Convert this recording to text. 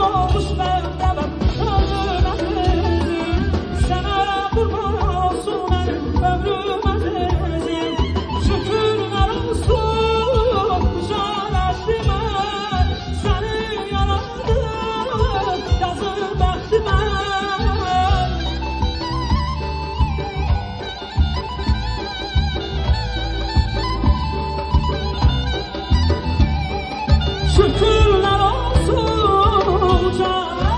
olmuş məndəbəm ömrüm əzizim. Sənə qurban olsun mənim ömrüm əzizim. Şükürlər olsun can əşlimə, səni yaradım yazır bəxtimə. Şükürler olsun can